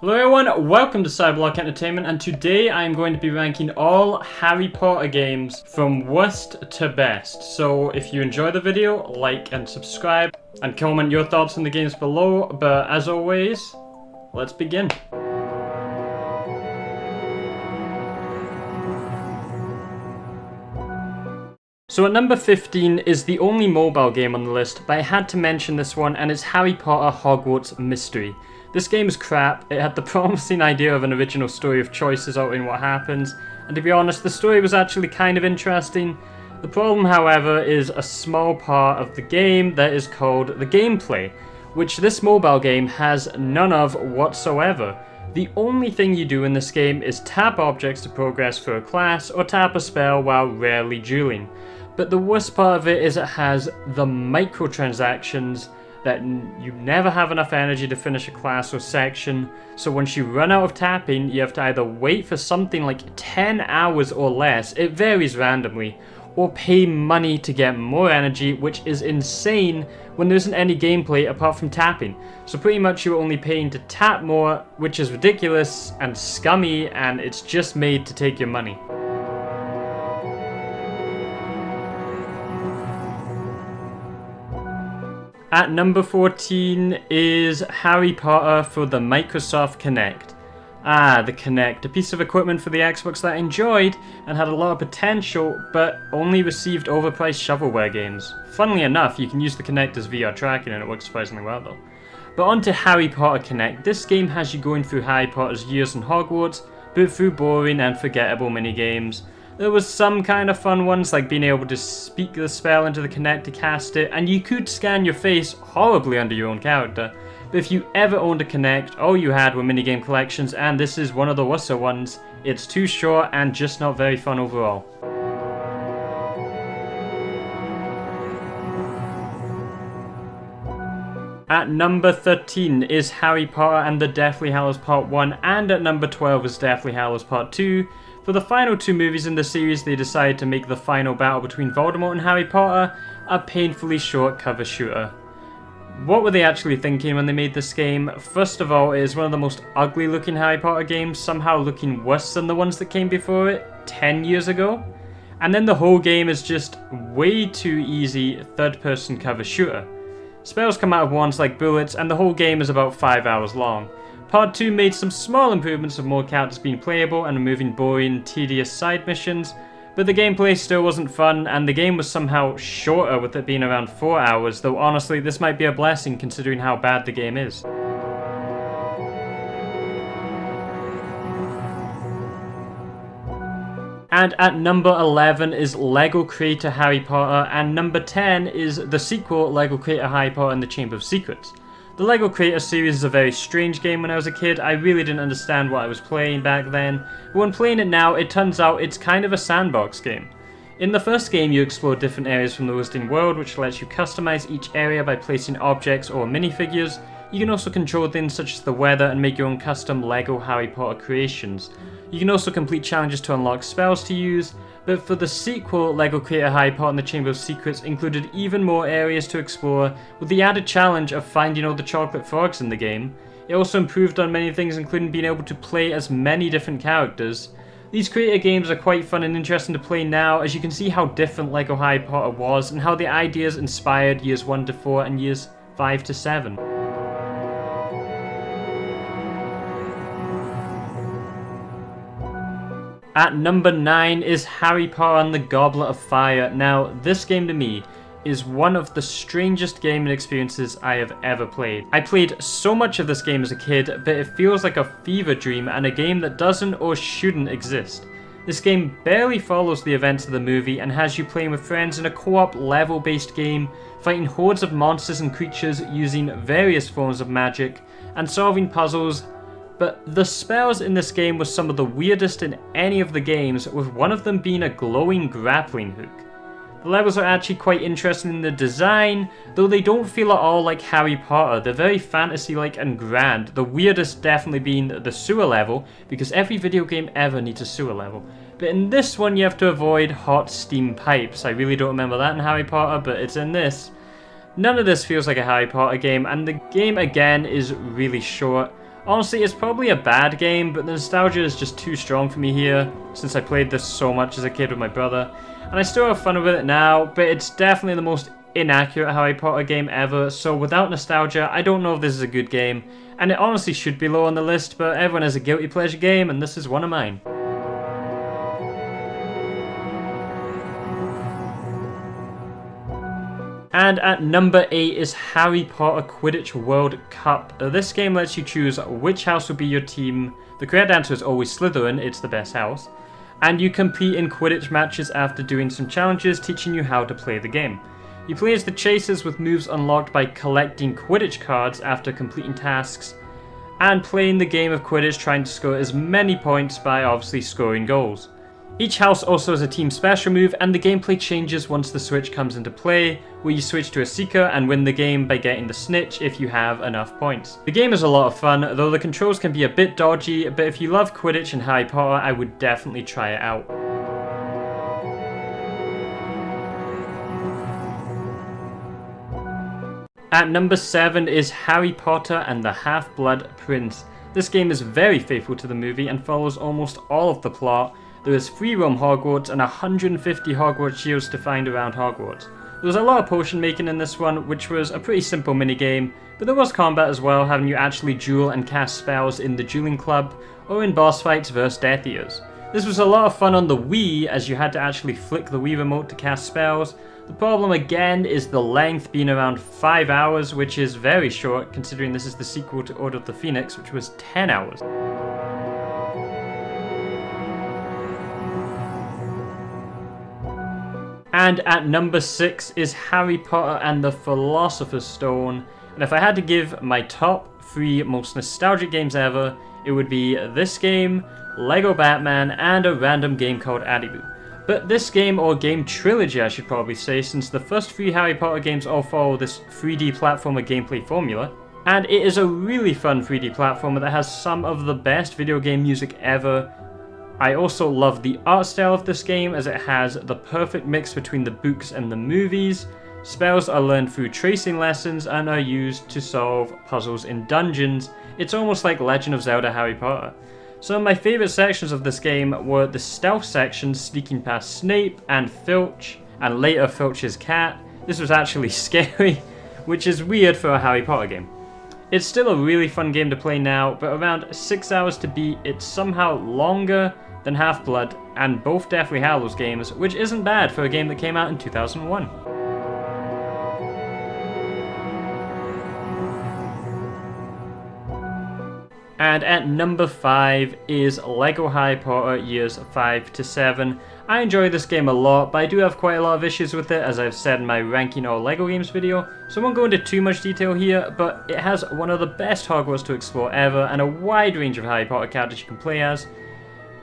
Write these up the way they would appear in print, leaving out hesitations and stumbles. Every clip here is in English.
Hello everyone, welcome to Cyberblock Entertainment, and today I am going to be ranking all Harry Potter games from worst to best. So if you enjoy the video, like and subscribe, and comment your thoughts on the games below, but as always, let's begin. So at number 15 is the only mobile game on the list, but I had to mention this one, and it's Harry Potter Hogwarts Mystery. This game is crap. It had the promising idea of an original story of choices out in what happens, and to be honest, the story was actually kind of interesting. The problem, however, is a small part of the game that is called the gameplay, which this mobile game has none of whatsoever. The only thing you do in this game is tap objects to progress through a class, or tap a spell while rarely dueling. But the worst part of it is it has the microtransactions that you never have enough energy to finish a class or section, so once you run out of tapping, you have to either wait for something like 10 hours or less, it varies randomly, or pay money to get more energy, which is insane when there isn't any gameplay apart from tapping. So pretty much you're only paying to tap more, which is ridiculous and scummy, and it's just made to take your money. At number 14 is Harry Potter for the Microsoft Kinect. The Kinect, a piece of equipment for the Xbox that I enjoyed and had a lot of potential, but only received overpriced shovelware games. Funnily enough, you can use the Kinect as VR tracking and it works surprisingly well though. But on to Harry Potter Kinect. This game has you going through Harry Potter's years in Hogwarts, but through boring and forgettable minigames. There was some kind of fun ones, like being able to speak the spell into the Kinect to cast it, and you could scan your face horribly under your own character. But if you ever owned a Kinect, all you had were minigame collections, and this is one of the worser ones. It's too short and just not very fun overall. At number 13 is Harry Potter and the Deathly Hallows Part 1, and at number 12 is Deathly Hallows Part 2. For the final two movies in the series, they decided to make the final battle between Voldemort and Harry Potter a painfully short cover shooter. What were they actually thinking when they made this game? First of all, it is one of the most ugly looking Harry Potter games, somehow looking worse than the ones that came before it 10 years ago. And then the whole game is just way too easy third person cover shooter. Spells come out of wands like bullets, and the whole game is about 5 hours long. Part 2 made some small improvements of more characters being playable and removing boring, tedious side missions, but the gameplay still wasn't fun, and the game was somehow shorter with it being around 4 hours, though honestly this might be a blessing considering how bad the game is. And at number 11 is LEGO Creator Harry Potter, and number 10 is the sequel LEGO Creator Harry Potter and the Chamber of Secrets. The LEGO Creator series is a very strange game when I was a kid. I really didn't understand what I was playing back then, but when playing it now, it turns out it's kind of a sandbox game. In the first game, you explore different areas from the Wizarding World, which lets you customize each area by placing objects or minifigures. You can also control things such as the weather and make your own custom LEGO Harry Potter creations. You can also complete challenges to unlock spells to use, but for the sequel, LEGO Creator Harry Potter and the Chamber of Secrets included even more areas to explore, with the added challenge of finding all the chocolate frogs in the game. It also improved on many things, including being able to play as many different characters. These creator games are quite fun and interesting to play now, as you can see how different LEGO Harry Potter was and how the ideas inspired years 1 to 4 and years 5 to 7. At number 9 is Harry Potter and the Goblet of Fire. Now, this game to me is one of the strangest gaming experiences I have ever played. I played so much of this game as a kid, but it feels like a fever dream and a game that doesn't or shouldn't exist. This game barely follows the events of the movie and has you playing with friends in a co-op level-based game, fighting hordes of monsters and creatures using various forms of magic, and solving puzzles. But the spells in this game were some of the weirdest in any of the games, with one of them being a glowing grappling hook. The levels are actually quite interesting in the design, though they don't feel at all like Harry Potter. They're very fantasy-like and grand, the weirdest definitely being the sewer level, because every video game ever needs a sewer level. But in this one you have to avoid hot steam pipes. I really don't remember that in Harry Potter, but it's in this. None of this feels like a Harry Potter game, and the game again is really short. Honestly, it's probably a bad game, but the nostalgia is just too strong for me here, since I played this so much as a kid with my brother, and I still have fun with it now, but it's definitely the most inaccurate Harry Potter game ever, so without nostalgia, I don't know if this is a good game, and it honestly should be low on the list, but everyone has a guilty pleasure game, and this is one of mine. And at number 8 is Harry Potter Quidditch World Cup. This game lets you choose which house will be your team. The correct answer is always Slytherin, it's the best house. And you compete in Quidditch matches after doing some challenges teaching you how to play the game. You play as the Chasers with moves unlocked by collecting Quidditch cards after completing tasks, and playing the game of Quidditch trying to score as many points by obviously scoring goals. Each house also has a team special move, and the gameplay changes once the switch comes into play, where you switch to a Seeker and win the game by getting the Snitch if you have enough points. The game is a lot of fun, though the controls can be a bit dodgy, but if you love Quidditch and Harry Potter, I would definitely try it out. At number 7 is Harry Potter and the Half-Blood Prince. This game is very faithful to the movie and follows almost all of the plot. There is free roam Hogwarts and 150 Hogwarts shields to find around Hogwarts. There was a lot of potion making in this one, which was a pretty simple minigame, but there was combat as well, having you actually duel and cast spells in the dueling club, or in boss fights versus Death Eaters. This was a lot of fun on the Wii, as you had to actually flick the Wii remote to cast spells. The problem again is the length being around 5 hours, which is very short, considering this is the sequel to Order of the Phoenix, which was 10 hours. And at number 6 is Harry Potter and the Philosopher's Stone. And if I had to give my top 3 most nostalgic games ever, it would be this game, Lego Batman, and a random game called Adiboo. But this game, or game trilogy I should probably say, since the first 3 Harry Potter games all follow this 3D platformer gameplay formula. And it is a really fun 3D platformer that has some of the best video game music ever. I also love the art style of this game, as it has the perfect mix between the books and the movies. Spells are learned through tracing lessons and are used to solve puzzles in dungeons. It's almost like Legend of Zelda Harry Potter. Some of my favourite sections of this game were the stealth sections, sneaking past Snape and Filch, and later Filch's cat. This was actually scary, which is weird for a Harry Potter game. It's still a really fun game to play now, but around 6 hours to beat, it's somehow longer than Half-Blood, and both Deathly Hallows games, which isn't bad for a game that came out in 2001. And at number 5 is Lego Harry Potter Years 5 to 7. I enjoy this game a lot, but I do have quite a lot of issues with it, as I've said in my ranking all Lego games video, so I won't go into too much detail here, but it has one of the best Hogwarts to explore ever, and a wide range of Harry Potter characters you can play as.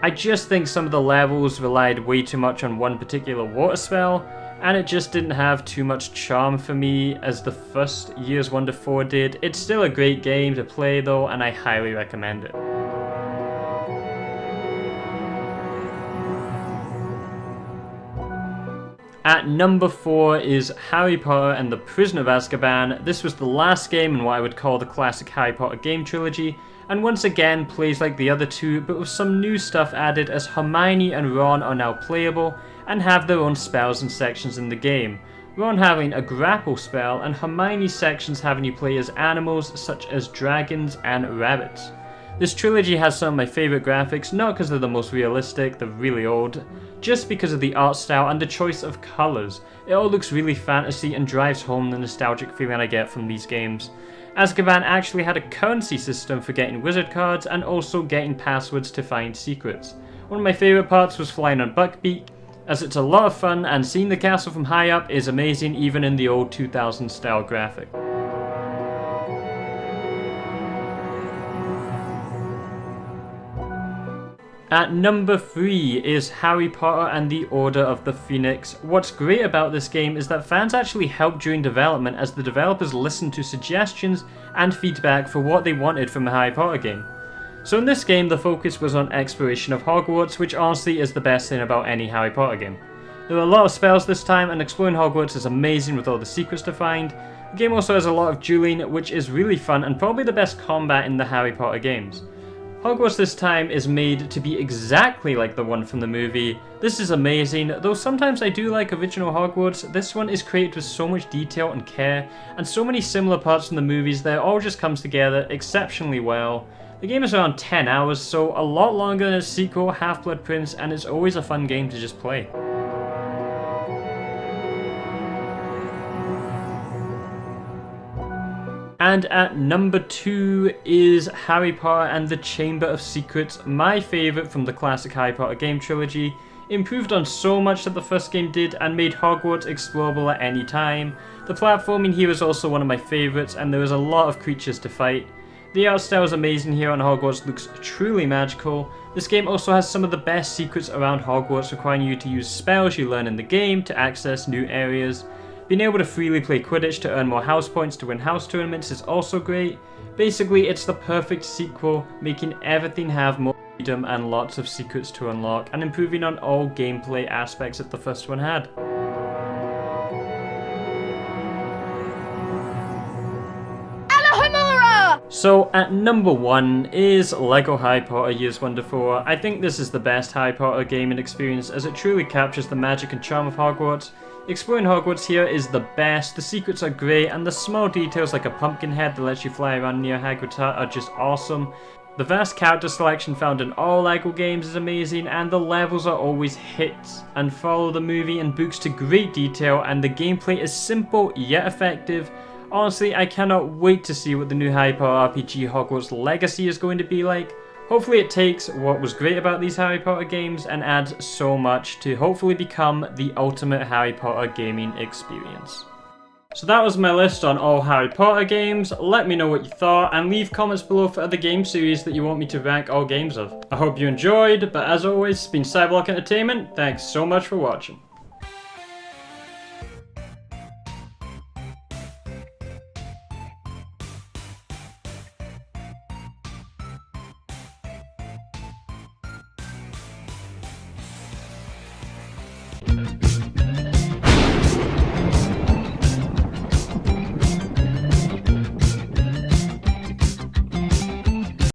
I just think some of the levels relied way too much on one particular water spell, and it just didn't have too much charm for me as the first Years 1 to 4 did. It's still a great game to play though, and I highly recommend it. At number 4 is Harry Potter and the Prisoner of Azkaban. This was the last game in what I would call the classic Harry Potter game trilogy, and once again plays like the other two, but with some new stuff added, as Hermione and Ron are now playable and have their own spells and sections in the game. Ron having a grapple spell, and Hermione's sections having you play as animals such as dragons and rabbits. This trilogy has some of my favourite graphics, not because they're the most realistic, they're really old, just because of the art style and the choice of colours. It all looks really fantasy and drives home the nostalgic feeling I get from these games. Azkaban actually had a currency system for getting wizard cards and also getting passwords to find secrets. One of my favourite parts was flying on Buckbeak, as it's a lot of fun and seeing the castle from high up is amazing even in the old 2000s style graphic. At number 3 is Harry Potter and the Order of the Phoenix. What's great about this game is that fans actually helped during development, as the developers listened to suggestions and feedback for what they wanted from a Harry Potter game. So in this game the focus was on exploration of Hogwarts, which honestly is the best thing about any Harry Potter game. There are a lot of spells this time, and exploring Hogwarts is amazing with all the secrets to find. The game also has a lot of dueling, which is really fun and probably the best combat in the Harry Potter games. Hogwarts this time is made to be exactly like the one from the movie. This is amazing, though sometimes I do like original Hogwarts. This one is created with so much detail and care, and so many similar parts from the movies that it all just comes together exceptionally well. The game is around 10 hours, so a lot longer than its sequel, Half-Blood Prince, and it's always a fun game to just play. And at number 2 is Harry Potter and the Chamber of Secrets, my favourite from the classic Harry Potter game trilogy. Improved on so much that the first game did and made Hogwarts explorable at any time. The platforming here is also one of my favourites, and there is a lot of creatures to fight. The art style is amazing here, and Hogwarts looks truly magical. This game also has some of the best secrets around Hogwarts, requiring you to use spells you learn in the game to access new areas. Being able to freely play Quidditch to earn more house points to win house tournaments is also great. Basically, it's the perfect sequel, making everything have more freedom and lots of secrets to unlock, and improving on all gameplay aspects that the first one had. So at number 1 is LEGO Harry Potter Years 1 to 4. I think this is the best Harry Potter gaming experience, as it truly captures the magic and charm of Hogwarts. Exploring Hogwarts here is the best, the secrets are great, and the small details like a pumpkin head that lets you fly around near Hagrid's hut are just awesome. The vast character selection found in all LEGO games is amazing, and the levels are always hits and follow the movie and books to great detail, and the gameplay is simple yet effective. Honestly, I cannot wait to see what the new Harry Potter RPG Hogwarts Legacy is going to be like. Hopefully it takes what was great about these Harry Potter games and adds so much to hopefully become the ultimate Harry Potter gaming experience. So that was my list on all Harry Potter games. Let me know what you thought and leave comments below for other game series that you want me to rank all games of. I hope you enjoyed, but as always, it's been Cyberlock Entertainment. Thanks so much for watching.